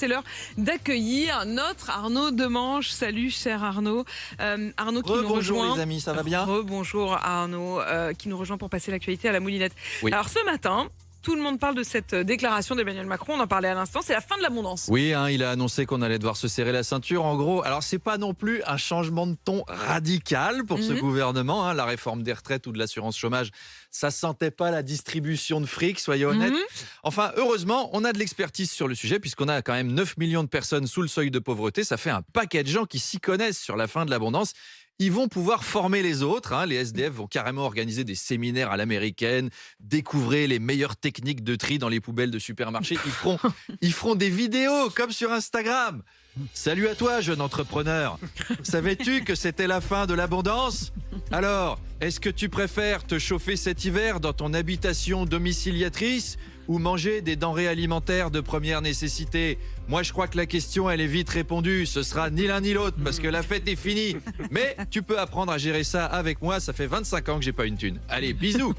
c'est l'heure d'accueillir notre Arnaud Demange. Salut cher Arnaud. Arnaud qui nous Bonjour rejoint. les amis, ça va bien? Bonjour Arnaud qui nous rejoint pour passer l'actualité à la moulinette. Oui. Alors ce matin, tout le monde parle de cette déclaration d'Emmanuel Macron, on en parlait à l'instant, c'est la fin de l'abondance. Oui, il a annoncé qu'on allait devoir se serrer la ceinture. En gros, alors c'est pas non plus un changement de ton radical pour ce gouvernement. La réforme des retraites ou de l'assurance chômage, ça sentait pas la distribution de fric, soyez honnêtes. Enfin, heureusement, on a de l'expertise sur le sujet puisqu'on a quand même 9 millions de personnes sous le seuil de pauvreté. Ça fait un paquet de gens qui s'y connaissent sur la fin de l'abondance. Ils vont pouvoir former les autres. Les SDF vont carrément organiser des séminaires à l'américaine, découvrir les meilleures techniques de tri dans les poubelles de supermarchés. Ils feront des vidéos comme sur Instagram. Salut à toi, jeune entrepreneur. Savais-tu que c'était la fin de l'abondance? Alors, est-ce que tu préfères te chauffer cet hiver dans ton habitation domiciliatrice ou manger des denrées alimentaires de première nécessité? Moi, je crois que la question, elle est vite répondue. Ce sera ni l'un ni l'autre parce que la fête est finie. Mais tu peux apprendre à gérer ça avec moi. Ça fait 25 ans que j'ai pas une thune. Allez, bisous.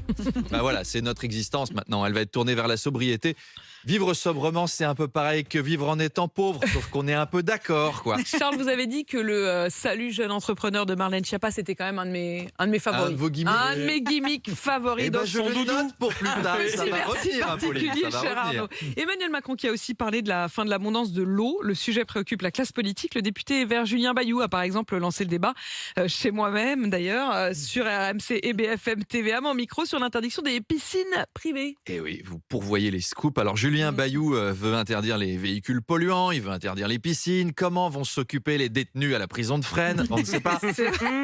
Voilà, c'est notre existence maintenant. Elle va être tournée vers la sobriété. Vivre sobrement, c'est un peu pareil que vivre en étant pauvre, sauf qu'on est un peu d'accord, quoi. Charles, vous avez dit que le Salut jeune entrepreneur de Marlène Schiappa, c'était quand même un de mes favoris. Un de vos gimmicks. Un de mes gimmicks favoris dans je son le doudou. note pour plus tard. Ça va Merci revenir, Apolline, particulier, ça va cher revenir. Arnaud. Emmanuel Macron qui a aussi parlé de la fin de l'abondance de l'eau. Le sujet préoccupe la classe politique. Le député vert Julien Bayou a par exemple lancé le débat, chez moi-même d'ailleurs, sur RMC et BFM TVA, mon micro, sur l'interdiction des piscines privées. Et oui, vous pourvoyez les scoops. Alors Julien Bayou veut interdire les véhicules polluants, il veut interdire les piscines. Comment vont s'occuper les détenus à la prison de Fresnes? On ne sait pas.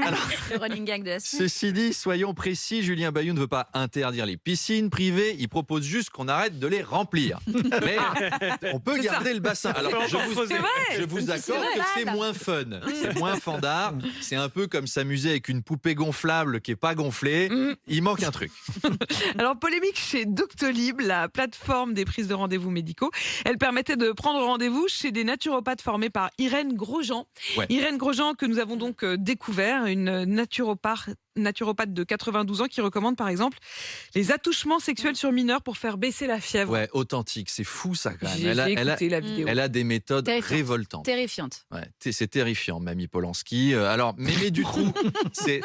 Alors, Le running gag de la semaine. ceci dit, soyons précis, Julien Bayou ne veut pas interdire les piscines privées, il propose juste qu'on arrête de les remplir. Mais on peut garder le bassin. Alors je vous accorde que c'est moins fun, c'est moins fandard, c'est un peu comme s'amuser avec une poupée gonflable qui n'est pas gonflée, il manque un truc. Alors, polémique chez Doctolib, la plateforme des prises de rendez-vous médicaux. Elle permettait de prendre rendez-vous chez des naturopathes formés par Irène Grosjean. Ouais. Irène Grosjean que nous avons donc découvert, une naturopathe de 92 ans qui recommande par exemple les attouchements sexuels sur mineurs pour faire baisser la fièvre. Ouais, authentique, c'est fou ça quand même. J'ai écouté la vidéo. Elle a des méthodes Terrifiante. révoltantes. Terrifiante. Ouais, c'est terrifiant, Mamie Polanski. Alors, Mémé Dutroux, c'est...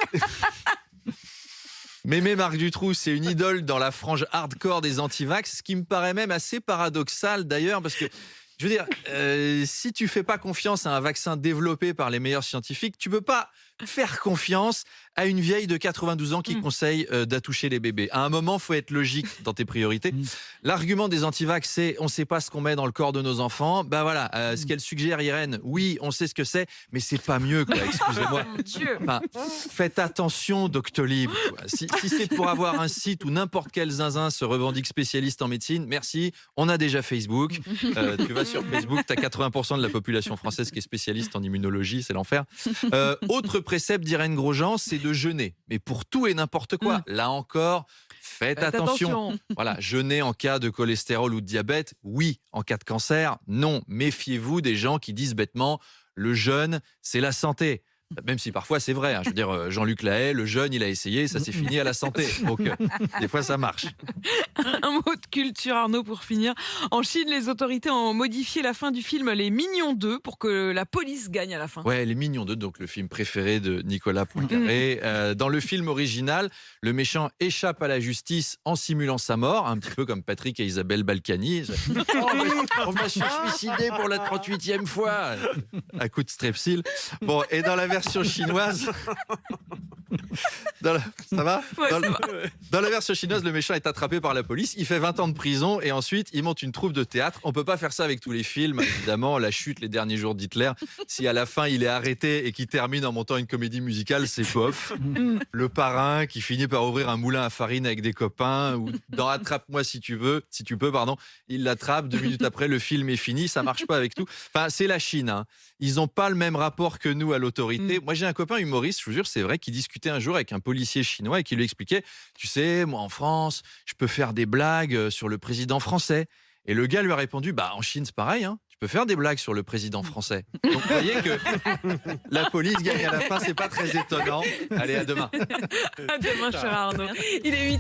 Mémé Marc Dutroux, c'est une idole dans la frange hardcore des antivax, ce qui me paraît même assez paradoxal d'ailleurs, parce que, je veux dire, si tu fais pas confiance à un vaccin développé par les meilleurs scientifiques, tu peux pas faire confiance à une vieille de 92 ans qui conseille d'attoucher les bébés. À un moment, faut être logique dans tes priorités. L'argument des antivax, c'est on sait pas ce qu'on met dans le corps de nos enfants. Bah voilà, ce qu'elle suggère, Irène, oui, on sait ce que c'est, mais c'est pas mieux, quoi. Excusez-moi. Enfin, faites attention, Doctolib. Quoi. Si c'est pour avoir un site où n'importe quel zinzin se revendique spécialiste en médecine, merci. On a déjà Facebook. Tu vas sur Facebook, tu as 80% de la population française qui est spécialiste en immunologie, c'est l'enfer. Autre précepte d'Irène Grosjean, c'est de jeûner. Mais pour tout et n'importe quoi. Là encore, faites attention. Voilà, jeûner en cas de cholestérol ou de diabète, oui. En cas de cancer, non. Méfiez-vous des gens qui disent bêtement le jeûne, c'est la santé. Même si parfois c'est vrai. Je veux dire, Jean-Luc Lahaye, le jeûne, il a essayé, ça s'est fini à la santé. Donc, des fois, ça marche. Un mot de culture, Arnaud, pour finir. En Chine, les autorités ont modifié la fin du film Les Mignons 2 pour que la police gagne à la fin. Ouais, Les Mignons 2, donc le film préféré de Nicolas Poincaré. Dans le film original, le méchant échappe à la justice en simulant sa mort, un petit peu comme Patrick et Isabelle Balkany. On va se suicider pour la 38e fois. À coup de strepsil. Bon, et dans la version chinoise... Ça va, Ouais, ça va. Dans la version chinoise, le méchant est attrapé par la police, il fait 20 ans de prison et ensuite il monte une troupe de théâtre. On peut pas faire ça avec tous les films, évidemment, La chute, Les derniers jours d'Hitler. Si à la fin il est arrêté et qu'il termine en montant une comédie musicale, c'est bof. Le parrain qui finit par ouvrir un moulin à farine avec des copains, ou dans Attrape-moi si tu peux, il l'attrape, 2 minutes après le film est fini, ça marche pas avec tout. Enfin, c'est la Chine, hein. Ils n'ont pas le même rapport que nous à l'autorité. Moi, j'ai un copain humoriste, je vous jure, c'est vrai, qui discutait un jour avec un policier chinois et qui lui expliquait, tu sais, moi en France, je peux faire des blagues sur le président français. Et le gars lui a répondu, bah en Chine c'est pareil, hein. Tu peux faire des blagues sur le président français. Donc vous voyez que la police gagne à la fin, c'est pas très étonnant. Allez, à demain. À demain, cher Arnaud. Il est 8h.